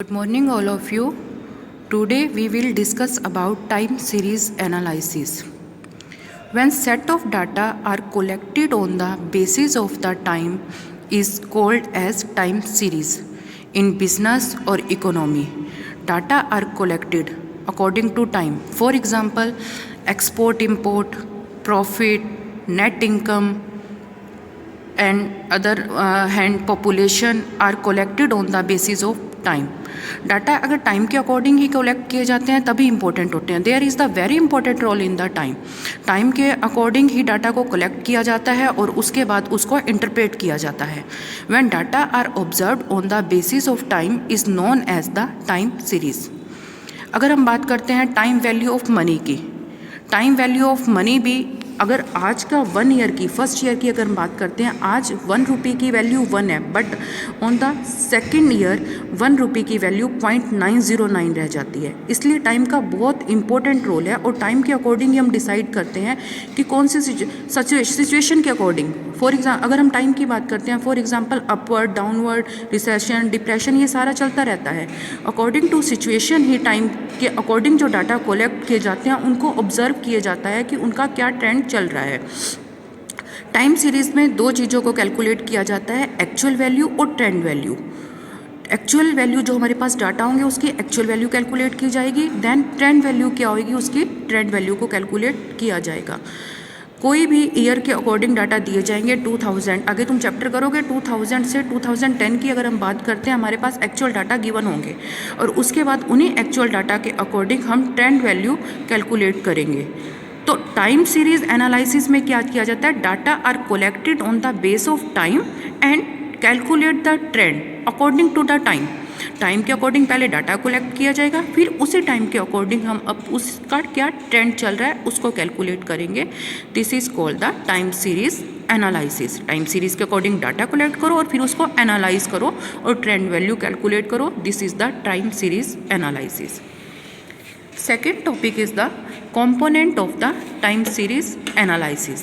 Good morning all of you. Today we will discuss about time series analysis. When set of data are collected on the basis of the time is called as time series. In business or economy, data are collected according to time. For example, export import, profit, net income and other hand population are collected on the basis of time. Data अगर time के according ही collect किए जाते हैं तभी important होते हैं. There is the very important role in the time. Time के अकॉर्डिंग ही डाटा को कलेक्ट किया जाता है और उसके बाद उसको इंटरप्रेट किया जाता है. When data are observed on the basis of time is known as the time series. अगर हम बात करते हैं टाइम वैल्यू ऑफ मनी की, टाइम वैल्यू ऑफ मनी भी अगर आज का 1 ईयर की फर्स्ट ईयर की अगर हम बात करते हैं, आज 1 रुपये की वैल्यू 1 है, but on the second year 1 रुपये की वैल्यू 0.909 रह जाती है. इसलिए टाइम का बहुत इंपॉर्टेंट रोल है और टाइम के अकॉर्डिंग ही हम डिसाइड करते हैं कि कौन सी सिचुएशन के अकॉर्डिंग. फॉर एग्जाम्पल अगर हम टाइम की बात करते हैं, for example upward, downward, recession, depression, ये सारा चलता रहता है. अकॉर्डिंग टू सिचुएशन ही टाइम के अकॉर्डिंग जो डाटा कलेक्ट किए जाते हैं उनको ऑब्जर्व किया जाता है कि उनका क्या ट्रेंड चल रहा है. टाइम सीरीज में दो चीज़ों को कैलकुलेट किया जाता है, एक्चुअल वैल्यू और ट्रेंड वैल्यू. एक्चुअल वैल्यू जो हमारे पास डाटा होंगे उसकी एक्चुअल वैल्यू कैलकुलेट की जाएगी, देन ट्रेंड वैल्यू क्या होगी, उसकी ट्रेंड वैल्यू को कैलकुलेट किया जाएगा. कोई भी ईयर के अकॉर्डिंग डाटा दिए जाएंगे. 2000 आगे तुम चैप्टर करोगे, 2000 से 2010 की अगर हम बात करते हैं हमारे पास एक्चुअल डाटा गिवन होंगे और उसके बाद उन्हीं एक्चुअल डाटा के अकॉर्डिंग हम ट्रेंड वैल्यू कैलकुलेट करेंगे. तो टाइम सीरीज एनालिसिस में क्या किया जाता है, data are collected on the base of time and calculate the trend according to the time. Time के अकॉर्डिंग पहले डाटा कलेक्ट किया जाएगा, फिर उसी टाइम के अकॉर्डिंग हम अब उसका क्या ट्रेंड चल रहा है उसको कैलकुलेट करेंगे. This is called the time series analysis. Time series के अकॉर्डिंग डाटा कलेक्ट करो और फिर उसको एनालाइज करो और ट्रेंड वैल्यू कैलकुलेट करो. This is the time series analysis. Second topic is the component of the time series analysis.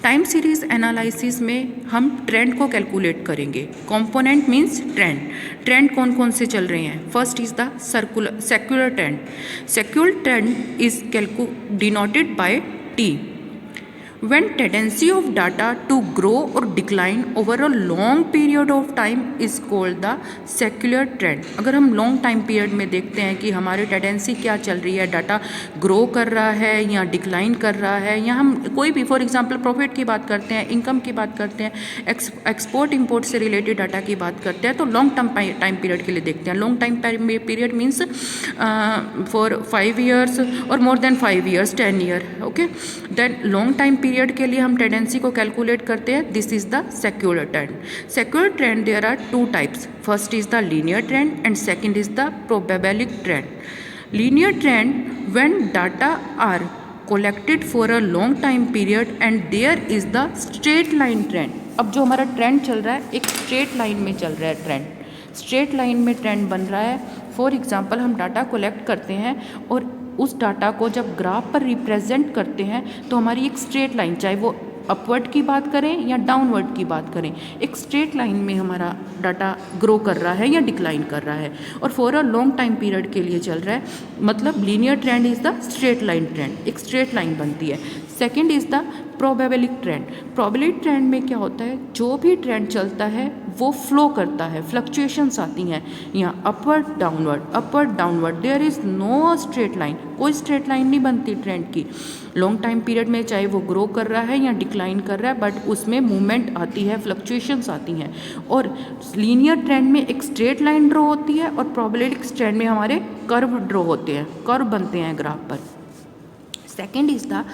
Time series analysis में हम ट्रेंड को कैलकुलेट करेंगे. Component means trend. ट्रेंड कौन कौन से चल रहे हैं. First is the secular trend. Secular trend is denoted by T. When tendency of data to grow or decline over a long period of time is called the secular trend. अगर हम long time period में देखते हैं कि हमारी tendency क्या चल रही है, डाटा ग्रो कर रहा है या डिक्लाइन कर रहा है, या हम कोई भी फॉर एग्जांपल प्रॉफिट की बात करते हैं, इनकम की बात करते हैं, एक्सपोर्ट इंपोर्ट से रिलेटेड डाटा की बात करते हैं, तो लॉन्ग टाइम पीरियड के लिए देखते हैं. Long time period means for 5 years और more than 5 years, 10 year. Okay, then long time period के लिए हम टेंडेंसी को कैलकुलेट करते हैं. This is the secular trend. Secular trend there are 2 types. First is the linear trend and second is the probabilistic trend. Linear trend when data are collected for a long time period and there is the straight line trend. अब जो हमारा trend चल रहा है एक straight line में चल रहा है. ट्रेंड स्ट्रेट लाइन में ट्रेंड बन रहा है. फॉर एग्जांपल हम डाटा कलेक्ट करते हैं और उस डाटा को जब ग्राफ पर रिप्रेजेंट करते हैं तो हमारी एक स्ट्रेट लाइन, चाहे वो अपवर्ड की बात करें या डाउनवर्ड की बात करें, एक स्ट्रेट लाइन में हमारा डाटा ग्रो कर रहा है या डिक्लाइन कर रहा है और for a long time period के लिए चल रहा है. मतलब linear trend is the straight line trend, एक स्ट्रेट लाइन बनती है. Second is the probabilistic trend. Probabilistic trend में क्या होता है, जो भी ट्रेंड चलता है वो फ्लो करता है, फ्लक्चुएशंस आती हैं यहाँ upward downward. There is no straight line, कोई स्ट्रेट लाइन नहीं बनती ट्रेंड की. लॉन्ग टाइम पीरियड में चाहे वो ग्रो कर रहा है या डिक्लाइन कर रहा है, बट उसमें मूवमेंट आती है, फ्लक्चुएशंस आती हैं. और लीनियर ट्रेंड में एक स्ट्रेट लाइन ड्रॉ होती है और प्रोबेबिलिक ट्रेंड में हमारे कर्व ड्रॉ होते हैं, कर्व बनते हैं ग्राफ पर. Second is the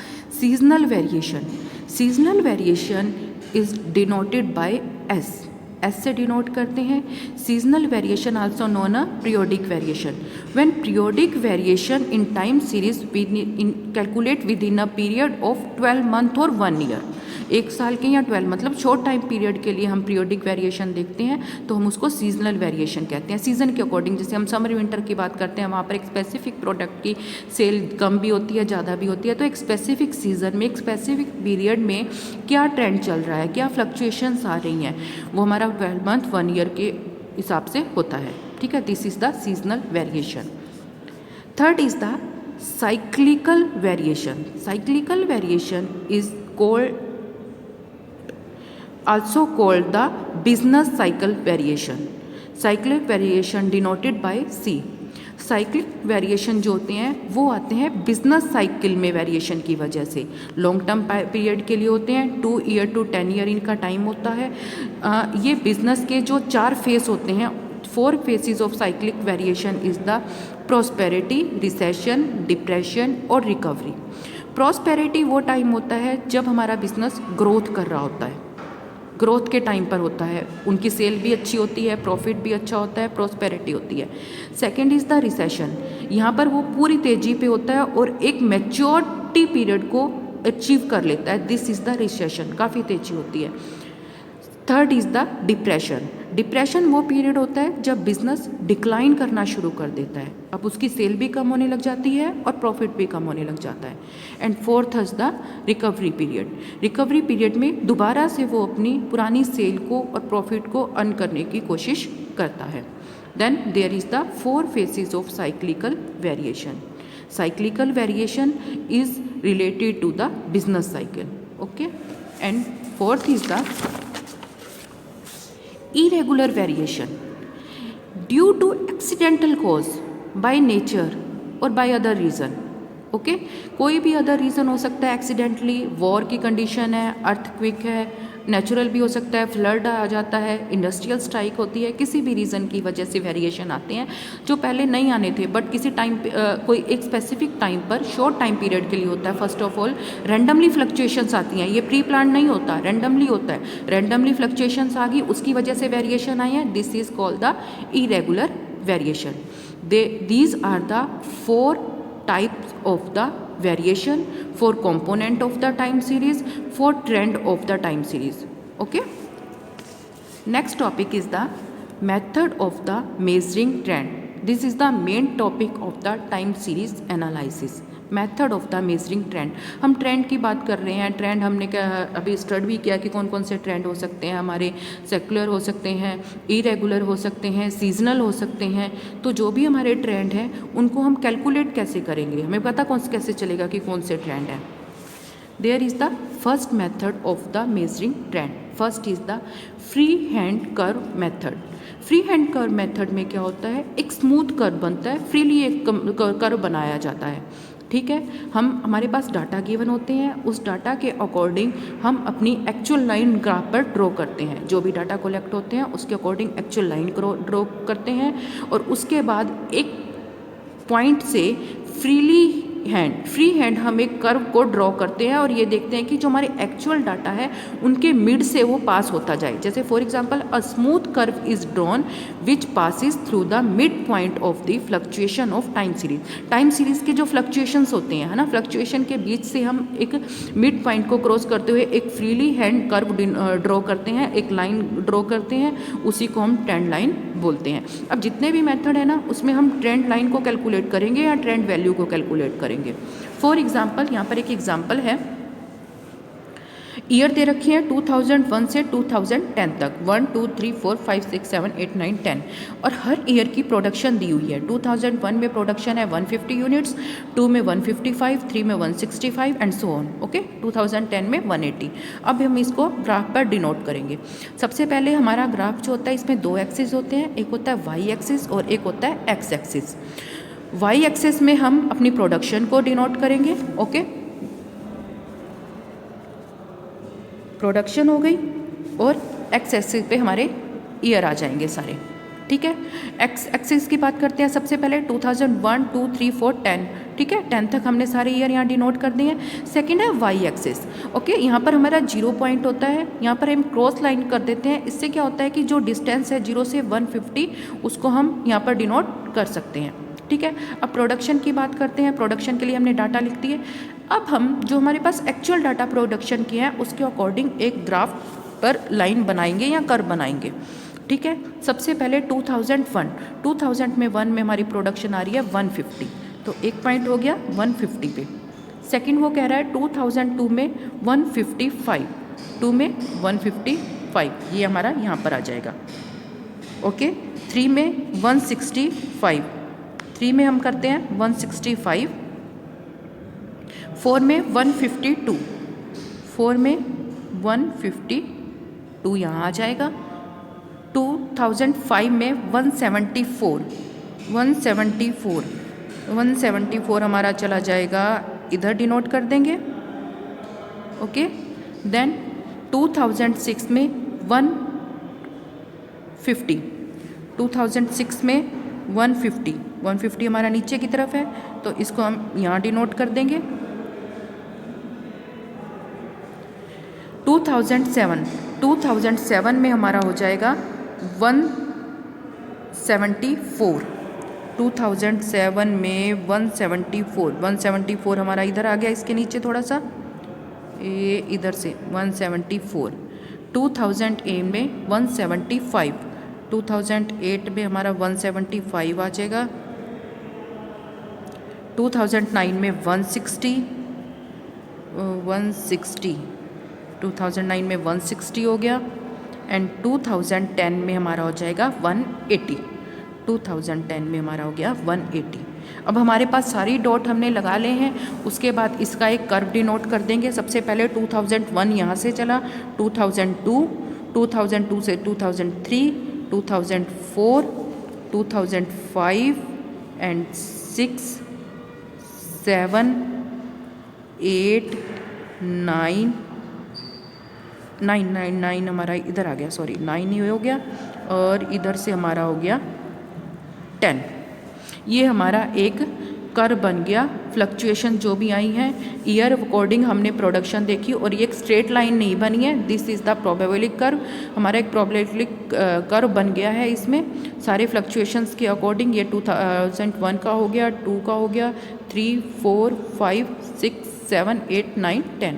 seasonal variation. Seasonal variation is denoted by S. S से डिनोट करते हैं. Seasonal variation also known a periodic variation. When periodic variation in time series calculate with in a period of 12 month और 1 year. 1 साल के या 12 मतलब short time period के लिए हम पीरियोडिक वेरिएशन देखते हैं तो हम उसको सीजनल वेरिएशन कहते हैं. सीजन के अकॉर्डिंग, जैसे हम समर विंटर की बात करते हैं, वहाँ पर एक स्पेसिफिक प्रोडक्ट की सेल कम भी होती है, ज़्यादा भी होती है, तो एक स्पेसिफिक सीजन में एक स्पेसिफिक पीरियड में क्या ट्रेंड चल रहा है, क्या फ्लक्चुएशंस आ रही हैं, वो हमारा 12 मंथ 1 ईयर के हिसाब से होता है. ठीक है, this is the seasonal variation. Third is the cyclical variation. Cyclical variation is also called the business cycle variation. Cyclic variation denoted by C. Cyclic variation जो होते हैं वो आते हैं बिजनेस साइकिल में वेरिएशन की वजह से। लॉन्ग टर्म पीरियड के लिए होते हैं, 2 ईयर टू 10 ईयर इनका टाइम होता है। ये बिजनेस के जो 4 फेस होते हैं, 4 phases of cyclic variation is the prosperity, recession, depression और रिकवरी। प्रॉस्पेरिटी वो टाइम होता है जब हमारा बिजनेस ग्रोथ कर रहा होता है, ग्रोथ के टाइम पर होता है, उनकी सेल भी अच्छी होती है, प्रॉफिट भी अच्छा होता है, प्रॉस्पेरिटी होती है। सेकंड इज़ द रिसेशन, यहाँ पर वो पूरी तेज़ी पे होता है और एक मैच्योरिटी पीरियड को अचीव कर लेता है, दिस इज़ द रिसेशन, काफ़ी तेज़ी होती है। Third is the depression. Depression वो पीरियड होता है जब बिजनेस डिक्लाइन करना शुरू कर देता है, अब उसकी सेल भी कम होने लग जाती है और प्रॉफिट भी कम होने लग जाता है। And fourth is the recovery period. Recovery period में दोबारा से वो अपनी पुरानी सेल को और प्रॉफिट को अर्न करने की कोशिश करता है। Then there is the 4 phases of cyclical variation. Cyclical variation is related to the business cycle, okay. And fourth is the irregular variation due to accidental cause by nature or by other reason, okay कोई भी other reason हो सकता है, accidentally war की condition है, earthquake है, natural भी हो सकता है, फ्लड आ जाता है, इंडस्ट्रियल स्ट्राइक होती है, किसी भी रीज़न की वजह से वेरिएशन आते हैं जो पहले नहीं आने थे बट किसी टाइम कोई एक स्पेसिफिक टाइम पर शॉर्ट टाइम पीरियड के लिए होता है। First of all randomly fluctuations आती हैं, ये प्री प्लान नहीं होता, रैंडमली होता है। रैंडमली फ्लक्चुएशंस आ गई, उसकी वजह से वेरिएशन आई है, this is called the irregular variation. These are the 4 types of the variation for component of the time series, for trend of the time series, okay. Next topic is the method of the measuring trend. This is the main topic of the time series analysis. Method of the measuring trend. हम trend की बात कर रहे हैं, trend हमने क्या अभी study भी किया कि कौन कौन से ट्रेंड हो सकते हैं, हमारे सेकुलर हो सकते हैं, इरेगुलर हो सकते हैं, सीजनल हो सकते हैं। तो जो भी हमारे ट्रेंड हैं उनको हम कैलकुलेट कैसे करेंगे, हमें पता कैसे चलेगा कि कौन से ट्रेंड हैं। There is the first method of the measuring trend. First is the free hand curve method. Free hand curve method में क्या होता है, एक स्मूथ कर्व बनता है, फ्रीली एक कर्व बनाया जाता है, ठीक है। हमारे पास डाटा गिवन होते हैं, उस डाटा के अकॉर्डिंग हम अपनी एक्चुअल लाइन ग्राफ पर ड्रॉ करते हैं। जो भी डाटा कलेक्ट होते हैं उसके अकॉर्डिंग एक्चुअल लाइन ड्रॉ करते हैं और उसके बाद एक पॉइंट से फ्री हैंड हम एक कर्व को ड्रॉ करते हैं और ये देखते हैं कि जो हमारे एक्चुअल डाटा है उनके मिड से वो पास होता जाए। जैसे for example a smooth curve is drawn which passes through the mid point of the fluctuation of time series. Time series के जो फ्लक्चुएशंस होते हैं, है ना, फ्लक्चुएशन के बीच से हम एक मिड पॉइंट को क्रॉस करते हुए एक फ्रीली हैंड कर्व ड्रॉ करते हैं, एक लाइन ड्रॉ करते हैं, उसी को हम ट्रेंड लाइन बोलते हैं। अब जितने भी मेथड है ना उसमें हम ट्रेंड लाइन को कैलकुलेट करेंगे या ट्रेंड वैल्यू को कैलकुलेट करेंगे। फॉर एग्जाम्पल यहाँ पर एक एग्जाम्पल है, ईयर दे रखे हैं 2001 से 2010 तक, 1 2 3 4 5 6 7 8 9 10 और हर ईयर की प्रोडक्शन दी हुई है। 2001 में प्रोडक्शन है 150 यूनिट्स, 2 में 155, 3 में 165 एंड सो ऑन, ओके। 2010 में 180। अब हम इसको ग्राफ पर डिनोट करेंगे। सबसे पहले हमारा ग्राफ जो होता है इसमें 2 एक्सिस होते हैं, एक होता है वाई एक्सिस और एक होता है एक्स एक्सिस। वाई एक्सिस में हम अपनी प्रोडक्शन को डिनोट करेंगे, ओके, प्रोडक्शन हो गई, और एक्स एक्सिस पे हमारे ईयर आ जाएंगे सारे, ठीक है। एक्स एक्सिस की बात करते हैं, सबसे पहले 2001 2 3 4 10, ठीक है, 10 तक हमने सारे ईयर यहाँ डिनोट कर दिए हैं। सेकंड है वाई एक्सिस, ओके, यहाँ पर हमारा 0 पॉइंट होता है, यहाँ पर हम क्रॉस लाइन कर देते हैं। इससे क्या होता है कि जो डिस्टेंस है 0 से 150 उसको हम यहाँ पर डिनोट कर सकते हैं, ठीक है। अब प्रोडक्शन की बात करते हैं, प्रोडक्शन के लिए हमने डाटा लिख दिए। अब हम जो हमारे पास एक्चुअल डाटा प्रोडक्शन की है उसके अकॉर्डिंग एक ग्राफ पर लाइन बनाएंगे या कर्व बनाएंगे, ठीक है। सबसे पहले 2000 में 1 में हमारी प्रोडक्शन आ रही है 150, तो एक पॉइंट हो गया 150 पे। सेकंड वो कह रहा है 2002 में 155, 2 में 155, ये हमारा यहाँ पर आ जाएगा, ओके। 3 में 165, 3 में हम करते हैं 165, 4 में 152, 4 में 152 यहाँ आ जाएगा। 2005 में 174, 174 हमारा चला जाएगा, इधर डिनोट कर देंगे। ओके, देन 2006 में 150, 2006 में 150 हमारा नीचे की तरफ है, तो इसको हम यहाँ डिनोट कर देंगे। 2007 में हमारा हो जाएगा 174, 2007 में 174 हमारा इधर आ गया, इसके नीचे थोड़ा सा, ये इधर से 174। 2008 में 175, 2008 में हमारा 175 आ जाएगा। 2009 में 160, 2009 में 160 हो गया। एंड 2010 में हमारा हो जाएगा 180, 2010 में हमारा हो गया 180। अब हमारे पास सारी डॉट हमने लगा ले हैं, उसके बाद इसका एक कर्व डिनोट कर देंगे। सबसे पहले 2001 यहाँ से चला, 2002, 2002 से 2003, 2004, 2005 एंड 6, 7, 8, 9 हमारा इधर आ गया, सॉरी 9 ही हो गया, और इधर से हमारा हो गया 10। ये हमारा एक कर्व बन गया। फ्लक्चुएशन जो भी आई हैं ईयर अकॉर्डिंग हमने प्रोडक्शन देखी, और ये एक स्ट्रेट लाइन नहीं बनी है। दिस इज़ द प्रोबेबिलिक कर्व, हमारा एक प्रोबेबिलिक कर्व बन गया है। इसमें सारे फ्लक्चुएशंस के अकॉर्डिंग ये 2001 का हो गया, 2 का हो गया, 3, 4, 5, 6, 7, 8, 9, 10।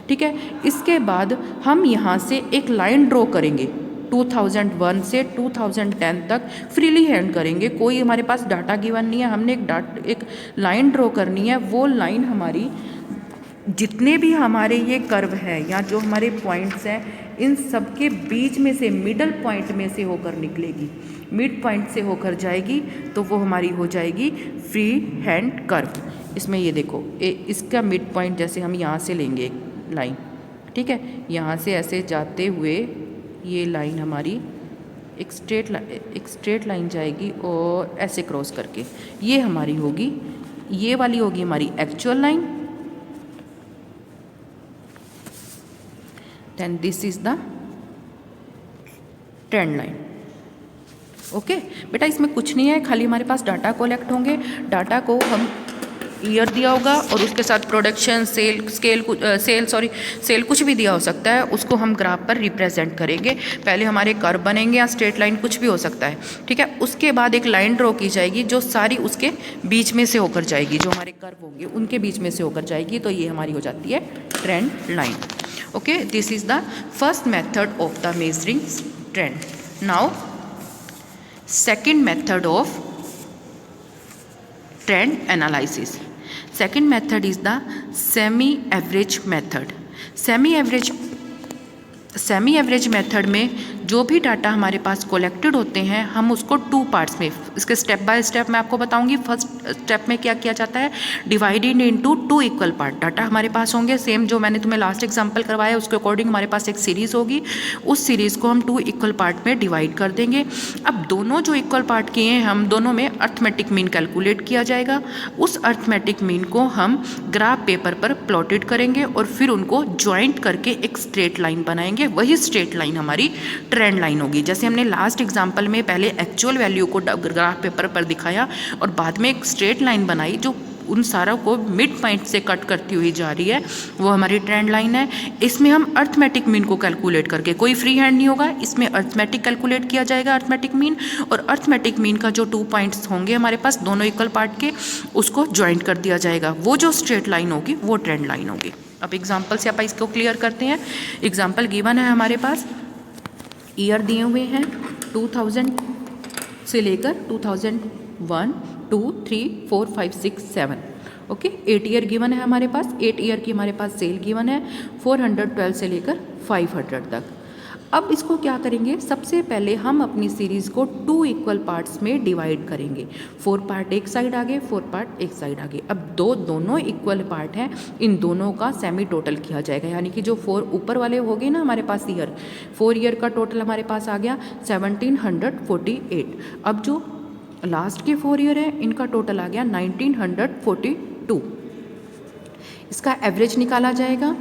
ठीक है, इसके बाद हम यहाँ से एक लाइन ड्रॉ करेंगे 2001 से 2010 तक, फ्रीली हैंड करेंगे, कोई हमारे पास डाटा गिवन नहीं है। हमने एक लाइन ड्रॉ करनी है। वो लाइन हमारी जितने भी हमारे ये कर्व है या जो हमारे पॉइंट्स हैं, इन सब के बीच में से मिडल पॉइंट में से होकर निकलेगी, मिड पॉइंट से होकर जाएगी, तो वो हमारी हो जाएगी फ्री हैंड कर्व। इसमें ये देखो, इसका मिड पॉइंट जैसे हम यहाँ से लेंगे एक लाइन, ठीक है, यहाँ से ऐसे जाते हुए ये लाइन हमारी एक स्ट्रेट लाइन जाएगी और ऐसे क्रॉस करके ये हमारी होगी, ये वाली होगी हमारी actual line. Then this is the trend line. Okay बेटा, इसमें कुछ नहीं है, खाली हमारे पास डाटा कलेक्ट होंगे। डाटा को हम ईयर दिया होगा और उसके साथ प्रोडक्शन, सेल कुछ भी दिया हो सकता है, उसको हम ग्राफ पर रिप्रेजेंट करेंगे। पहले हमारे कर्व बनेंगे या स्ट्रेट लाइन, कुछ भी हो सकता है, ठीक है। उसके बाद एक लाइन ड्रॉ की जाएगी जो सारी उसके बीच में से होकर जाएगी, जो हमारे कर्व होंगे उनके बीच में से होकर जाएगी, तो ये हमारी हो जाती है trend line. Okay, this is the first method of the measuring trend. Now second method of trend analysis. Second method is the semi-average method. semi-average method में जो भी डाटा हमारे पास कलेक्टेड होते हैं, हम उसको 2 पार्ट्स में, इसके स्टेप बाय स्टेप मैं आपको बताऊंगी। फर्स्ट स्टेप में क्या किया जाता है, divided into 2 equal part. Data हमारे पास होंगे सेम, जो मैंने तुम्हें लास्ट एग्जांपल करवाया उसके अकॉर्डिंग हमारे पास एक सीरीज़ होगी, उस सीरीज़ को हम 2 इक्वल पार्ट में डिवाइड कर देंगे। अब दोनों जो इक्वल पार्ट किए हैं, हम दोनों में अर्थमेटिक मीन कैलकुलेट किया जाएगा। उस अर्थमेटिक मीन को हम ग्राफ पेपर पर प्लॉटेड करेंगे और फिर उनको ज्वाइंट करके एक स्ट्रेट लाइन बनाएंगे। वही स्ट्रेट लाइन हमारी ट्रेंड लाइन होगी। जैसे हमने लास्ट एग्जांपल में पहले एक्चुअल वैल्यू को ग्राफ पेपर पर दिखाया और बाद में एक स्ट्रेट लाइन बनाई जो उन सारों को मिड पॉइंट से कट करती हुई जा रही है, वो हमारी ट्रेंड लाइन है। इसमें हम अर्थमेटिक मीन को कैलकुलेट करके, कोई फ्री हैंड नहीं होगा, इसमें अर्थमेटिक कैलकुलेट किया जाएगा, अर्थमेटिक मीन, और अर्थमेटिक मीन का जो 2 पॉइंट्स होंगे हमारे पास दोनों इक्वल पार्ट के, उसको ज्वाइंट कर दिया जाएगा। वो जो स्ट्रेट लाइन होगी वो ट्रेंड लाइन होगी। अब एग्जाम्पल से आप इसको क्लियर करते हैं। एग्जाम्पल गिवन है हमारे पास, ईयर दिए हुए हैं 2000 से लेकर 2001, 2, 3, 4, 5, 6, 7। ओके, 8 ईयर गिवन है हमारे पास, 8 ईयर की हमारे पास सेल गिवन है 412 से लेकर 500 तक। अब इसको क्या करेंगे, सबसे पहले हम अपनी सीरीज़ को 2 इक्वल पार्ट्स में डिवाइड करेंगे। 4 पार्ट एक साइड आगे, 4 पार्ट एक साइड आगे। अब दोनों इक्वल पार्ट हैं, इन दोनों का सेमी टोटल किया जाएगा, यानी कि जो 4 ऊपर वाले हो गए ना हमारे पास ईयर, 4 ईयर का टोटल हमारे पास आ गया 1748। अब जो लास्ट के 4 ईयर है इनका टोटल आ गया 1942। इसका एवरेज निकाला जाएगा।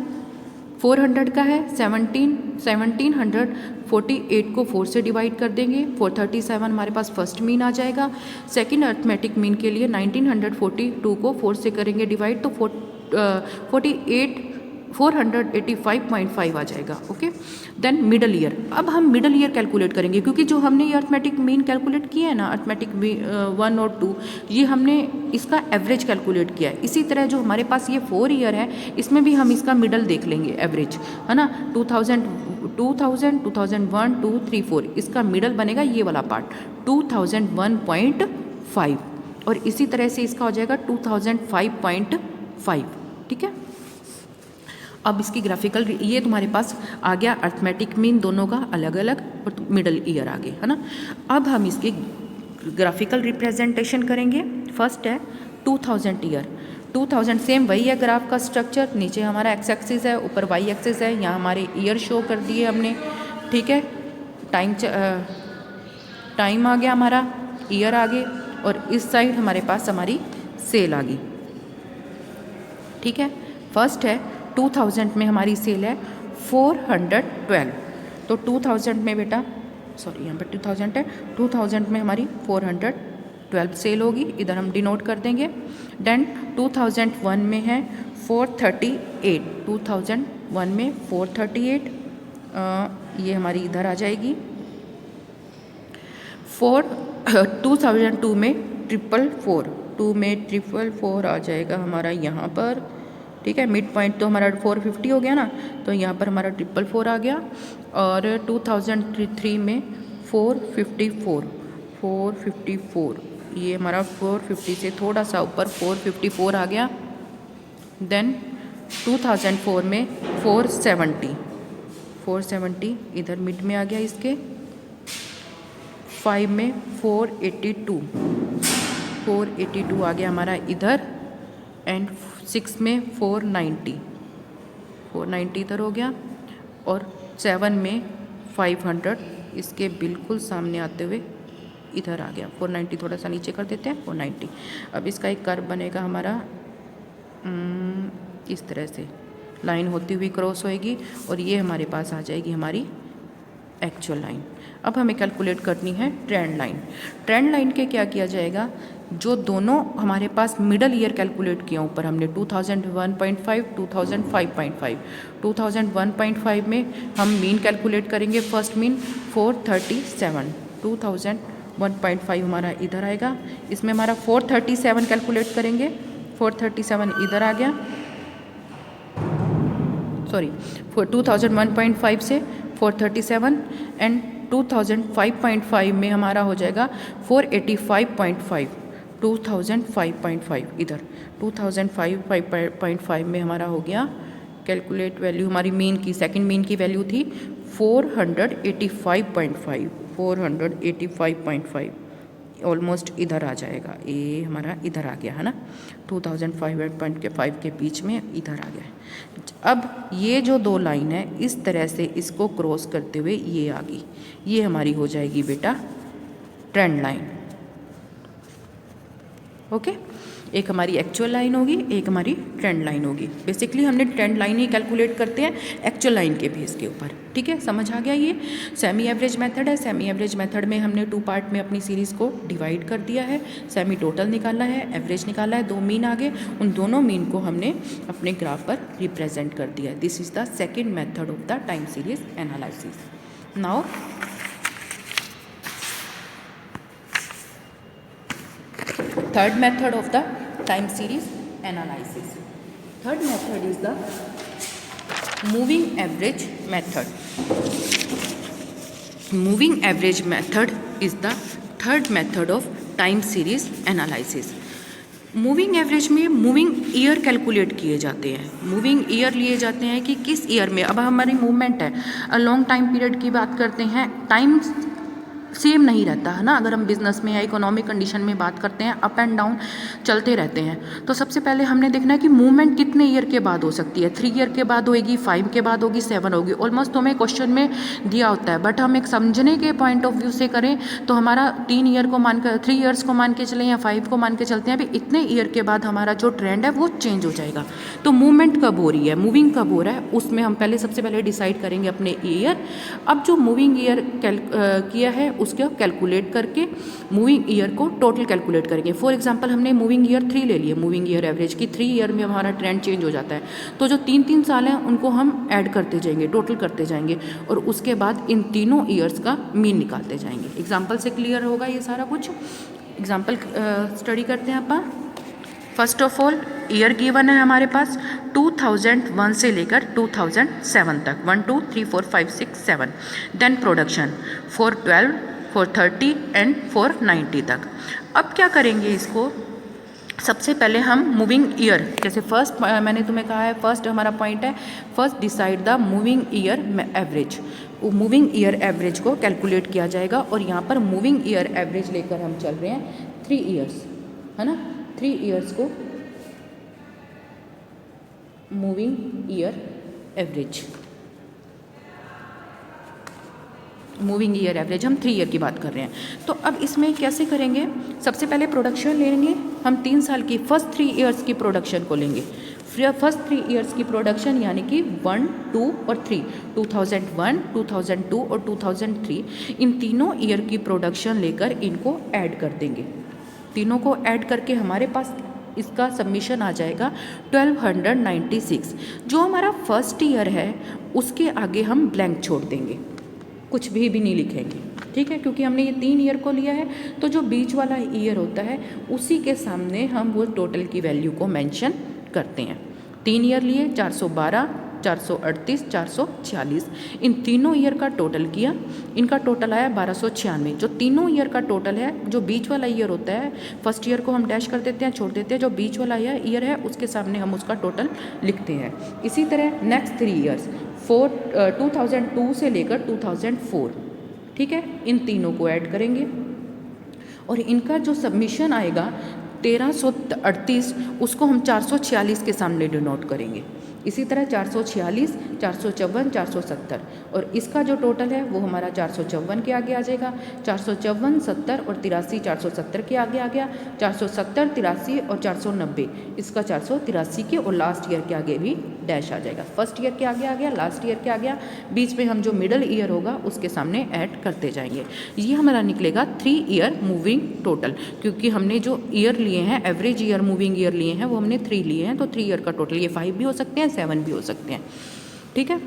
400 का है 1748 को 4 से डिवाइड कर देंगे, 437 हमारे पास फर्स्ट मीन आ जाएगा। सेकंड अर्थमेटिक मीन के लिए 1942 को 4 से करेंगे डिवाइड, तो 485.5 आ जाएगा। Okay, then middle year. अब हम मिडल ईयर कैलकुलेट करेंगे, क्योंकि जो हमने ये अर्थमेटिक मीन कैलकुलेट किया है ना, अर्थमेटिक 1 और 2, ये हमने इसका एवरेज कैलकुलेट किया है। इसी तरह जो हमारे पास ये 4 ईयर है, इसमें भी हम इसका मिडल देख लेंगे, एवरेज, है ना। 2000, 2001, 2, 3, 4, इसका मिडल बनेगा ये वाला पार्ट 2001.5, और इसी तरह से इसका हो जाएगा 2005.5। ठीक है, अब इसकी ग्राफिकल, ये तुम्हारे पास आ गया अर्थमेटिक मीन दोनों का अलग अलग, और मिडल ईयर आगे, है ना। अब हम इसकी ग्राफिकल रिप्रेजेंटेशन करेंगे। फर्स्ट है 2000 ईयर। 2000 सेम वही है ग्राफ का स्ट्रक्चर, नीचे हमारा एक्स एक्सिस है, ऊपर वाई एक्सिस है, यहाँ हमारे ईयर शो कर दिए हमने। ठीक है, टाइम आ गया हमारा, ईयर आगे, और इस साइड हमारे पास हमारी सेल आ गई। ठीक है, फर्स्ट है 2000 में हमारी सेल है 412, तो 2000 में बेटा, सॉरी यहाँ पर 2000 है, 2000 में हमारी 412 सेल होगी, इधर हम डिनोट कर देंगे। देन 2001 में है 438, 2001 में 438, ये हमारी इधर आ जाएगी। 2002 में 444, 2 में 444 आ जाएगा हमारा यहाँ पर। ठीक है, मिड पॉइंट तो हमारा 450 हो गया ना, तो यहाँ पर हमारा 444 आ गया। और 2003 में 454, ये हमारा 450 से थोड़ा सा ऊपर 454 आ गया। देन 2004 में 470 इधर मिड में आ गया इसके। 5 में 482 आ गया हमारा इधर। एंड 6 में 490 इधर हो गया। और 7 में 500 इसके बिल्कुल सामने आते हुए इधर आ गया। 490 थोड़ा सा नीचे कर देते हैं, 490। अब इसका एक कर्व बनेगा हमारा, इस तरह से लाइन होती हुई क्रॉस होएगी, और ये हमारे पास आ जाएगी हमारी एक्चुअल लाइन। अब हमें कैलकुलेट करनी है ट्रेंड लाइन। ट्रेंड लाइन के क्या किया जाएगा, जो दोनों हमारे पास मिडल ईयर कैलकुलेट किया ऊपर हमने 2001.5, 2005.5। 2001.5 में हम मीन कैलकुलेट करेंगे, फर्स्ट मीन 437, 2001.5 हमारा इधर आएगा। इसमें हमारा 437 कैलकुलेट करेंगे, 437 इधर आ गया, सॉरी 2001.5 से 437, एंड 2005.5 में हमारा हो जाएगा 485.5, 2005.5 इधर 2005.5 में हमारा हो गया कैलकुलेट वैल्यू हमारी मीन की, सेकंड मीन की वैल्यू थी 485.5, ऑलमोस्ट इधर आ जाएगा, ये हमारा इधर आ गया है ना, 2005.5 के बीच में इधर आ गया। अब ये जो दो लाइन है इस तरह से इसको क्रॉस करते हुए ये आ गई, ये हमारी हो जाएगी बेटा ट्रेंड लाइन। ओके, एक हमारी एक्चुअल लाइन होगी, एक हमारी ट्रेंड लाइन होगी। बेसिकली हमने ट्रेंड लाइन ही कैलकुलेट करते हैं एक्चुअल लाइन के बेस के ऊपर। ठीक है, समझ आ गया। ये सेमी एवरेज मेथड है। सेमी एवरेज मेथड में हमने 2 पार्ट में अपनी सीरीज़ को डिवाइड कर दिया है, सेमी टोटल निकाला है, एवरेज निकाला है, 2 मीन आगे, उन दोनों मीन को हमने अपने ग्राफ पर रिप्रेजेंट कर दिया है। This is the second method of the time series analysis. Now third method of the time series analysis. Third method is the moving average method. Moving average method is the third method of time series analysis. Moving average में moving year calculate किए जाते हैं, moving year लिए जाते हैं कि किस year में अब हमारी मूवमेंट है, लॉन्ग टाइम पीरियड की बात करते हैं, टाइम सेम नहीं रहता है ना। अगर हम बिजनेस में या इकोनॉमिक कंडीशन में बात करते हैं, अप एंड डाउन चलते रहते हैं। तो सबसे पहले हमने देखना है कि मूवमेंट कितने ईयर के बाद हो सकती है, 3 ईयर के बाद होगी, 5 के बाद होगी, 7 होगी। ऑलमोस्ट तो हमें क्वेश्चन में दिया होता है, बट हम एक समझने के पॉइंट ऑफ व्यू से करें तो हमारा 3 ईयर को मानकर 3 ईयर्स को मान के चलें या 5 को मान के चलते हैं, अभी इतने ईयर के बाद हमारा जो ट्रेंड है वो चेंज हो जाएगा। तो मूवमेंट कब हो रही है, मूविंग कब हो रहा है, उसमें हम पहले सबसे पहले डिसाइड करेंगे अपने ईयर। अब जो मूविंग ईयर किया है उसको कैलकुलेट करके मूविंग ईयर को टोटल कैलकुलेट करेंगे। फॉर एग्जांपल हमने मूविंग ईयर 3 ले लिए, मूविंग ईयर एवरेज की 3 ईयर में हमारा ट्रेंड चेंज हो जाता है। तो जो 3-3 साल हैं उनको हम ऐड करते जाएंगे, टोटल करते जाएंगे और उसके बाद इन तीनों ईयर्स का मीन निकालते जाएंगे। एग्जाम्पल से क्लियर होगा ये सारा कुछ। एग्जाम्पल स्टडी करते हैं अपन। First of all year given है हमारे पास 2001 से लेकर 2007 तक, 1 2 3 4 5 6 7। देन प्रोडक्शन 412 430 एंड 490 तक। अब क्या करेंगे इसको, सबसे पहले हम मूविंग ईयर, जैसे फर्स्ट मैंने तुम्हें कहा है, फर्स्ट हमारा पॉइंट है first decide the moving year average. Moving year average को कैलकुलेट किया जाएगा और यहाँ पर मूविंग ईयर एवरेज लेकर हम चल रहे हैं 3 ईयर्स, है ना। 3 ईयर्स को moving year average, moving year average हम 3 ईयर की बात कर रहे हैं। तो अब इसमें कैसे करेंगे, सबसे पहले प्रोडक्शन लेंगे हम 3 साल की, फर्स्ट 3 ईयर्स की प्रोडक्शन को लेंगे। फर्स्ट 3 ईयर्स की प्रोडक्शन यानी कि 1 2 और 3, 2001 2002 और 2003, इन तीनों ईयर की प्रोडक्शन लेकर इनको ऐड कर देंगे। तीनों को ऐड करके हमारे पास इसका सबमिशन आ जाएगा 1296। जो हमारा फर्स्ट ईयर है उसके आगे हम ब्लैंक छोड़ देंगे, कुछ भी नहीं लिखेंगे, ठीक है, क्योंकि हमने ये 3 ईयर को लिया है। तो जो बीच वाला ईयर होता है उसी के सामने हम वो टोटल की वैल्यू को मेंशन करते हैं। 3 ईयर लिए 412 438 446, इन तीनों ईयर का टोटल किया, इनका टोटल आया 1296। जो तीनों ईयर का टोटल है, जो बीच वाला ईयर होता है, फर्स्ट ईयर को हम डैश कर देते हैं, छोड़ देते हैं, जो बीच वाला ईयर है उसके सामने हम उसका टोटल लिखते हैं। इसी तरह नेक्स्ट 3 ईयर्स 2002 से लेकर 2004, ठीक है, इन तीनों को ऐड करेंगे और इनका जो सबमिशन आएगा 1338, उसको हम 446 के सामने डिनोट करेंगे। इसी तरह 446 454 470 और इसका जो टोटल है वो हमारा 454 के आगे आ जाएगा, 454 70 और 83 470 के आगे आ गया, 470 83 और 490 इसका 483 के और लास्ट ईयर के आगे भी डैश आ जाएगा। फर्स्ट ईयर के आगे आ गया, लास्ट ईयर के आ गया, बीच में हम जो मिडल ईयर होगा उसके सामने ऐड करते जाएंगे। ये हमारा निकलेगा 3 ईयर मूविंग टोटल, क्योंकि हमने जो ईयर लिए हैं एवरेज ईयर मूविंग ईयर लिए हैं वो हमने 3 लिए हैं, तो 3 ईयर का टोटल, ये 5 भी हो सकते हैं 7 भी हो सकते हैं, ठीक है।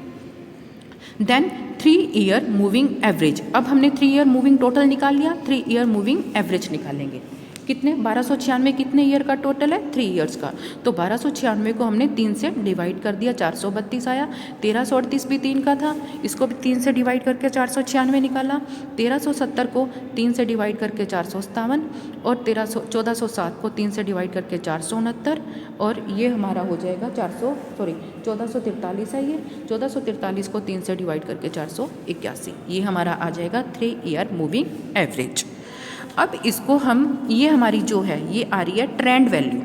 देन 3 ईयर मूविंग एवरेज, अब हमने 3 ईयर मूविंग टोटल निकाल लिया, 3 ईयर मूविंग एवरेज निकालेंगे। कितने, 1296 कितने ईयर का टोटल है, 3 ईयर्स का। तो 1296 को हमने 3 से डिवाइड कर दिया, 432 आया, 1338 भी 3 का था, इसको भी 3 से डिवाइड करके 496 निकाला, 1370 को 3 से डिवाइड करके 457 और 1407 को 3 से डिवाइड करके 469 और ये हमारा हो जाएगा 1443 है, ये 1443 को 3 से डिवाइड करके 481, ये हमारा आ जाएगा 3 ईयर मूविंग एवरेज। अब इसको हम, ये हमारी जो है ये आ रही है ट्रेंड वैल्यू,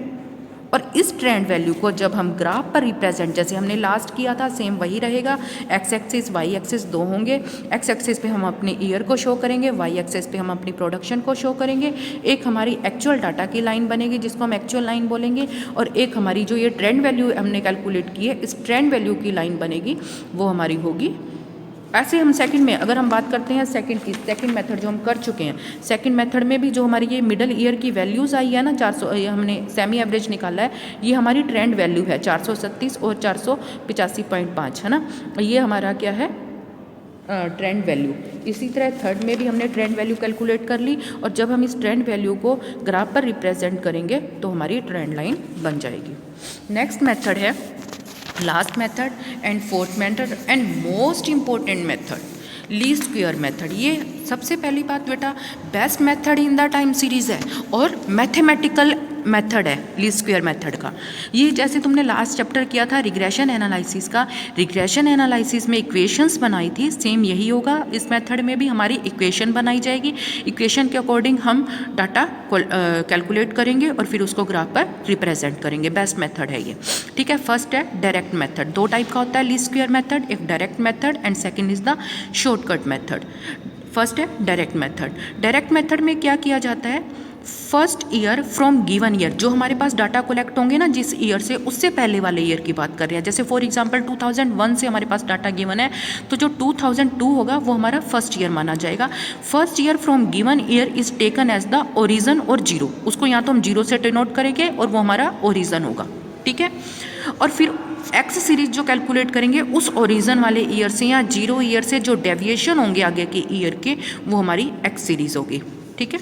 और इस ट्रेंड वैल्यू को जब हम ग्राफ पर रिप्रेजेंट, जैसे हमने लास्ट किया था सेम वही रहेगा, एक्स एक्सिस वाई एक्सिस 2 होंगे, एक्स एक्सिस पे हम अपने ईयर को शो करेंगे, वाई एक्सिस पे हम अपनी प्रोडक्शन को शो करेंगे, एक हमारी एक्चुअल डाटा की लाइन बनेगी जिसको हम एक्चुअल लाइन बोलेंगे, और एक हमारी जो ये ट्रेंड वैल्यू हमने कैलकुलेट की है इस ट्रेंड वैल्यू की लाइन बनेगी, वो हमारी होगी। ऐसे हम सेकंड में अगर हम बात करते हैं सेकंड की, सेकंड मेथड जो हम कर चुके हैं, सेकंड मेथड में भी जो हमारी ये मिडल ईयर की वैल्यूज़ आई है ना, 400, ये हमने सेमी एवरेज निकाला है, ये हमारी ट्रेंड वैल्यू है 437 और 485.5, है ना, ये हमारा क्या है ट्रेंड वैल्यू। इसी तरह थर्ड में भी हमने ट्रेंड वैल्यू कैलकुलेट कर ली, और जब हम इस ट्रेंड वैल्यू को ग्राफ पर रिप्रेजेंट करेंगे तो हमारी ट्रेंड लाइन बन जाएगी। नेक्स्ट मेथड है last method and fourth method and most important method least square method. ये सबसे पहली बात बेटा best method in the time series है और मैथमेटिकल मेथड है लीस्ट स्क्वायर मेथड का। ये जैसे तुमने लास्ट चैप्टर किया था रिग्रेशन एनालिसिस का, रिग्रेशन एनालिसिस में इक्वेशंस बनाई थी, सेम यही होगा इस मेथड में भी हमारी इक्वेशन बनाई जाएगी। इक्वेशन के अकॉर्डिंग हम डाटा कैलकुलेट करेंगे और फिर उसको ग्राफ पर रिप्रेजेंट करेंगे। बेस्ट मेथड है ये, ठीक है। फर्स्ट है डायरेक्ट मेथड, दो टाइप का होता है लीस्ट स्क्वायर मेथड, एक direct method and second is the shortcut method. First है डायरेक्ट मेथड। डायरेक्ट मेथड में क्या किया जाता है, first year from given year, जो हमारे पास डाटा कलेक्ट होंगे ना जिस ईयर से, उससे पहले वाले ईयर की बात कर रहे हैं। जैसे फॉर एग्जांपल 2001 से हमारे पास डाटा गिवन है, तो जो 2002 होगा वो हमारा फर्स्ट ईयर माना जाएगा। First year from given year is taken as the origin और जीरो, उसको यहाँ तो हम जीरो से डिनोट करेंगे और वो हमारा ओरिजन होगा, ठीक है। और फिर एक्स सीरीज जो कैलकुलेट करेंगे उस ओरिजन वाले ईयर से या जीरो ईयर से जो डेविएशन होंगे आगे के ईयर के, वो हमारी एक्स सीरीज होगी, ठीक है।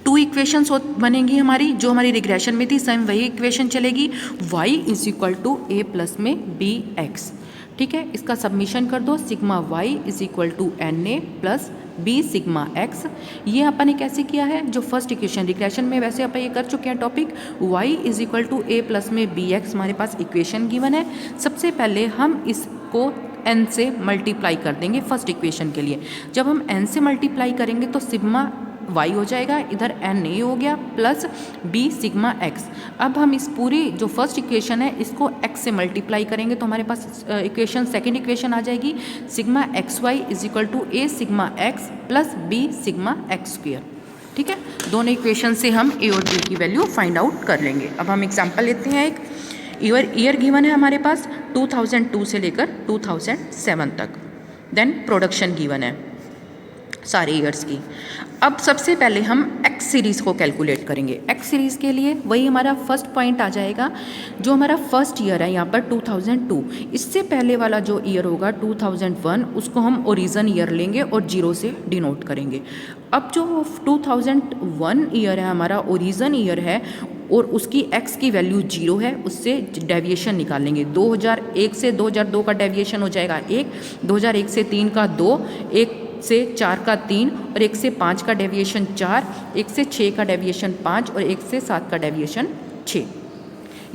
टू इक्वेशंस बनेंगी हमारी, जो हमारी रिग्रेशन में थी सेम वही इक्वेशन चलेगी, y is equal to A plus में बी एक्स, ठीक है। इसका सबमिशन कर दो, sigma y is equal to N A plus B sigma X. ये अपन ने कैसे किया है, जो फर्स्ट इक्वेशन रिग्रेशन में वैसे अपन ये कर चुके हैं topic, y is equal to A plus में बी एक्स हमारे पास इक्वेशन गिवन है। सबसे पहले हम इसको n से मल्टीप्लाई कर देंगे फर्स्ट इक्वेशन के लिए। जब हम n से मल्टीप्लाई करेंगे तो सिग्मा y हो जाएगा, इधर एन ए हो गया प्लस b सिग्मा x। अब हम इस पूरी जो फर्स्ट इक्वेशन है इसको x से मल्टीप्लाई करेंगे तो हमारे पास इक्वेशन सेकंड इक्वेशन आ जाएगी, sigma X Y is equal to A sigma x प्लस b सिग्मा एक्स स्क्वायर, ठीक है। दोनों इक्वेशन से हम a और b की वैल्यू फाइंड आउट कर लेंगे। अब हम एग्जाम्पल लेते हैं, एक ईयर गिवन है हमारे पास 2002 से लेकर 2007 तक, देन प्रोडक्शन गिवन है सारे ईयर्स की। अब सबसे पहले हम एक्स सीरीज़ को कैलकुलेट करेंगे। एक्स सीरीज़ के लिए वही हमारा फर्स्ट पॉइंट आ जाएगा, जो हमारा फर्स्ट ईयर है यहाँ पर 2002, इससे पहले वाला जो ईयर होगा 2001 उसको हम ओरिजिन ईयर लेंगे और जीरो से डिनोट करेंगे। अब जो 2001 ईयर है हमारा ओरिजिन ईयर है और उसकी x की वैल्यू जीरो है, उससे डेविएशन निकालेंगे। 2001 से 2002 का डेविएशन हो जाएगा 1, 2001 से 3 का 2, 1 से 4 का 3 और 1 से 5 का डेविएशन 4, 1 से 6 का डेविएशन 5 और 1 से 7 का डेविएशन 6।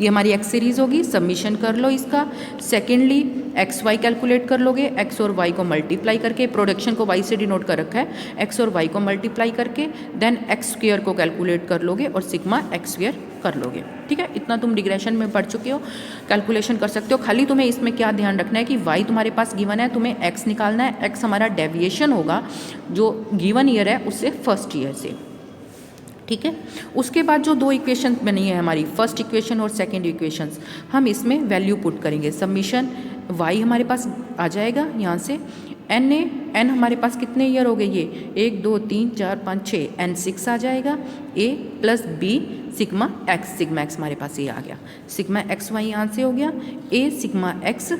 ये हमारी एक्स सीरीज होगी। सबमिशन कर लो इसका। सेकेंडली एक्स वाई कैलकुलेट कर लोगे, एक्स और वाई को मल्टीप्लाई करके, प्रोडक्शन को वाई से डिनोट कर रखा है, एक्स और वाई को मल्टीप्लाई करके देन एक्स स्क्वायर को कैलकुलेट कर लोगे और सिग्मा एक्स स्क्वायर कर लोगे, ठीक है। इतना तुम रिग्रेशन में पढ़ चुके हो, कैलकुलेशन कर सकते हो। खाली तुम्हें इसमें क्या ध्यान रखना है कि वाई तुम्हारे पास गिवन है, तुम्हें एक्स निकालना है। एक्स हमारा डेविएशन होगा जो गिवन ईयर है उससे फर्स्ट ईयर से, ठीक है। उसके बाद जो दो इक्वेशन बनी है हमारी, फर्स्ट इक्वेशन और सेकंड इक्वेशन, हम इसमें वैल्यू पुट करेंगे। सबमिशन y हमारे पास आ जाएगा यहाँ से, एन हमारे पास कितने ईयर हो गए, ये 1 2 3 4 5 6, n 6 आ जाएगा, a plus b sigma x हमारे पास ये आ गया, सिग्मा एक्स वाई यहाँ से हो गया, a सिग्मा x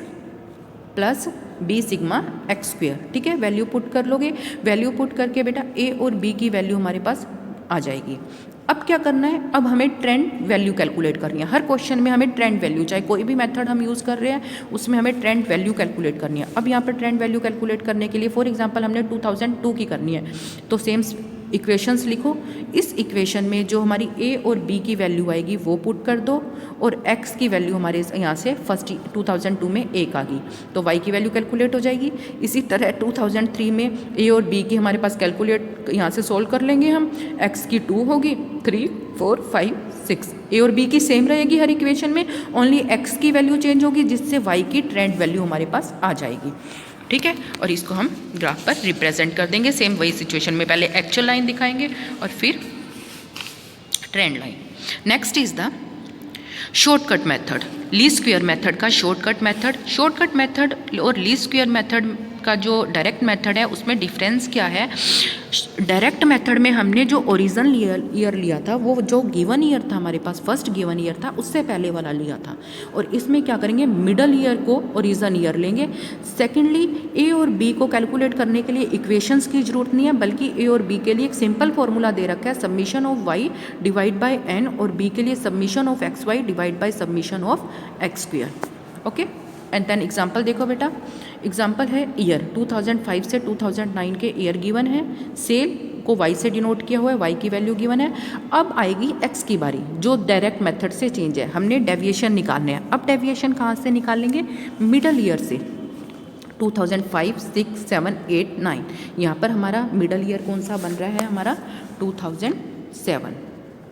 प्लस b सिग्मा एक्स स्क्वायर, ठीक है। वैल्यू पुट कर लोगे, वैल्यू पुट करके बेटा a और b की वैल्यू हमारे पास आ जाएगी। अब क्या करना है, अब हमें ट्रेंड वैल्यू कैलकुलेट करनी है। हर क्वेश्चन में हमें ट्रेंड वैल्यू, चाहे कोई भी मेथड हम यूज़ कर रहे हैं उसमें हमें ट्रेंड वैल्यू कैलकुलेट करनी है। अब यहाँ पर ट्रेंड वैल्यू कैलकुलेट करने के लिए फॉर एग्जांपल हमने 2002 की करनी है, तो सेम इक्वेशंस लिखो। इस इक्वेशन में जो हमारी ए और बी की वैल्यू आएगी वो पुट कर दो और एक्स की वैल्यू हमारे यहाँ से फर्स्ट 2002 में 1 आ गई तो वाई की वैल्यू कैलकुलेट हो जाएगी। इसी तरह 2003 में ए और बी की हमारे पास कैलकुलेट यहाँ से सोल्व कर लेंगे हम, एक्स की 2 होगी, 3 4 5 6, ए और बी की सेम रहेगी हर इक्वेशन में, ओनली एक्स की वैल्यू चेंज होगी जिससे वाई की ट्रेंड वैल्यू हमारे पास आ जाएगी, ठीक है। और इसको हम ग्राफ पर रिप्रेजेंट कर देंगे सेम वही सिचुएशन में, पहले एक्चुअल लाइन दिखाएंगे और फिर trend line. Next is the shortcut method, least square method का शॉर्टकट मेथड और लीस्ट स्क्वायर मेथड का जो डायरेक्ट मेथड है उसमें डिफरेंस क्या है। डायरेक्ट मेथड में हमने जो ओरिजिनल ईयर लिया था वो जो गिवन ईयर था हमारे पास, फर्स्ट गिवन ईयर था उससे पहले वाला लिया था, और इसमें क्या करेंगे मिडल ईयर को ओरिजिन ईयर लेंगे। सेकेंडली ए और बी को कैलकुलेट करने के लिए इक्वेशंस की जरूरत नहीं है, बल्कि ए और बी के लिए एक सिंपल फॉर्मूला दे रखा है, submission of Y divide by N, और बी के लिए submission of X Y divide by submission of X square, okay. And then example देखो बेटा, एग्जाम्पल है ईयर 2005 से 2009 के ईयर गिवन है, सेल को y से डिनोट किया हुआ है, y की वैल्यू गिवन है। अब आएगी x की बारी, जो डायरेक्ट मेथड से चेंज है, हमने डेविएशन निकालने हैं। अब डेविएशन कहाँ से निकालेंगे? मिडल ईयर से। 2005, 6, 7, 8, 9, यहाँ पर हमारा मिडल ईयर कौन सा बन रहा है? हमारा 2007।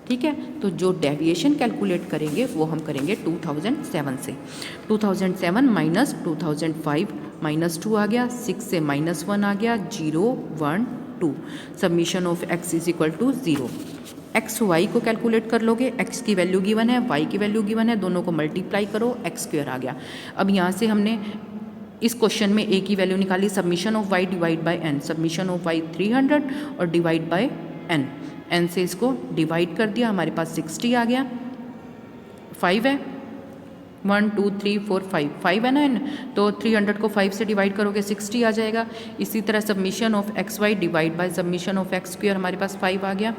ठीक है, तो जो डेविएशन कैलकुलेट करेंगे वो हम करेंगे 2007 से। 2007 माइनस 2005 -2 आ गया, 6 से -1 आ गया, 0, 1, 2। Submission of x is equal to 0। X Y को कैलकुलेट कर लोगे, x की वैल्यू गिवन है, y की वैल्यू गिवन है, दोनों को मल्टीप्लाई करो, x² आ गया। अब यहाँ से हमने इस क्वेश्चन में a की वैल्यू निकाली, submission of y divide by n, submission of y 300 और डिवाइड बाय n, n से इसको डिवाइड कर दिया, हमारे पास 60 आ गया। 5 है, 1 2 3 4 5, 5 है ना n, तो 300 को 5 से डिवाइड करोगे 60 आ जाएगा। इसी तरह submission of X Y divide by submission of x², हमारे पास 5 आ गया।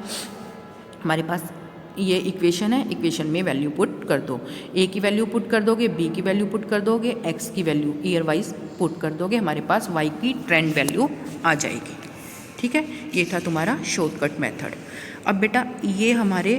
हमारे पास ये इक्वेशन है, इक्वेशन में वैल्यू पुट कर दो, a की वैल्यू पुट कर दोगे, b की वैल्यू पुट कर दोगे, x की वैल्यू ईयर वाइज पुट कर दोगे, हमारे पास y की ट्रेंड वैल्यू आ जाएगी। ठीक है, ये था तुम्हारा शॉर्टकट मेथड। अब बेटा ये हमारे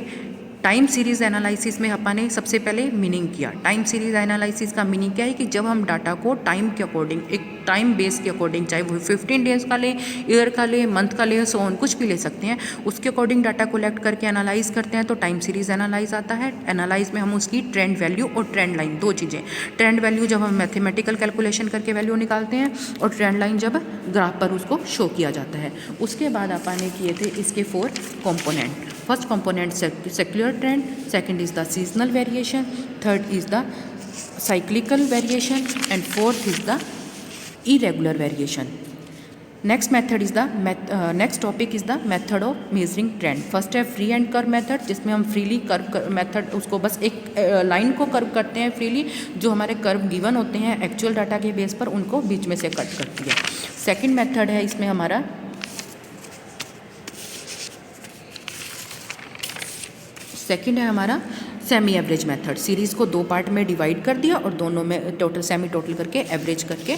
टाइम सीरीज एनालिसिस में अपन ने सबसे पहले मीनिंग किया। टाइम सीरीज एनालिसिस का मीनिंग क्या है कि जब हम डाटा को टाइम के अकॉर्डिंग, एक टाइम बेस के अकॉर्डिंग, चाहे वो 15 डेज का ले, ईयर का ले, मंथ का ले, सो ऑन, कुछ भी ले सकते हैं, उसके अकॉर्डिंग डाटा कलेक्ट करके एनालाइज करते हैं तो टाइम सीरीज एनालाइज आता है। एनालाइज में हम उसकी ट्रेंड वैल्यू और ट्रेंड लाइन, दो चीज़ें, ट्रेंड वैल्यू जब हम मैथमेटिकल कैलकुलेशन करके वैल्यू निकालते हैं और ट्रेंड लाइन जब ग्राफ पर उसको शो किया जाता है। उसके बाद अपन ने किए थे इसके 4 component. First component secular trend, second is the seasonal variation, third is the cyclical variation, and fourth is the irregular variation. Next method is the next topic is the method of measuring trend. First है free and curve method, जिसमें हम freely curve method, उसको बस एक line को curve करते हैं freely, जो हमारे कर्व गिवन होते हैं एक्चुअल डाटा के बेस पर, उनको बीच में से कट कर दिया। सेकेंड मेथड है, इसमें हमारा सेकंड है हमारा सेमी एवरेज मेथड। सीरीज़ को 2 पार्ट में डिवाइड कर दिया और दोनों में टोटल सेमी टोटल करके एवरेज करके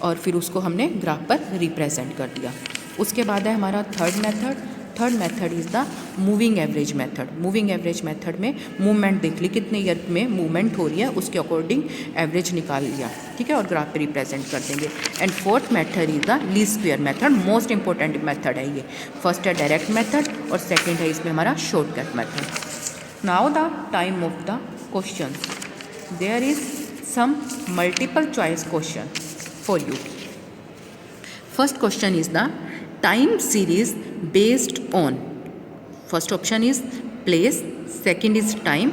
और फिर उसको हमने ग्राफ पर रिप्रेजेंट कर दिया। उसके बाद है हमारा third method. Third method is the moving average method. Moving average method में मूवमेंट देख ली, कितने ईयर में मूवमेंट हो रही है, उसके अकॉर्डिंग एवरेज निकाल लिया, ठीक है, और ग्राफ पे रिप्रेजेंट कर देंगे। And fourth method is the least square method. Most important method है ये। फर्स्ट है डायरेक्ट मेथड और सेकेंड है इसमें हमारा shortcut method. Now the time of the question. There is some multiple choice question for you. First question is the time series based on. First option is place, second is time,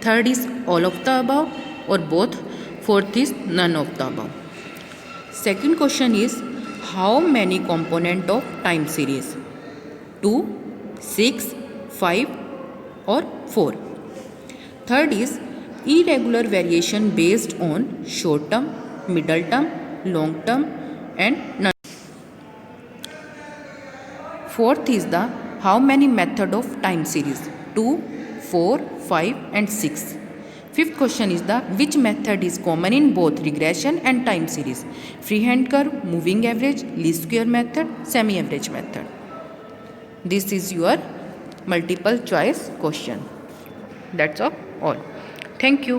third is all of the above or both, fourth is none of the above. Second question is how many component of time series? 2, 6, 5 or 4. Third is irregular variation based on short term, middle term, long term and none. Fourth is the how many method of time series? 2, 4, 5 and 6. Fifth question is the which method is common in both regression and time series? Freehand curve, moving average, least square method, semi average method. This is your multiple choice question. That's all. Thank you.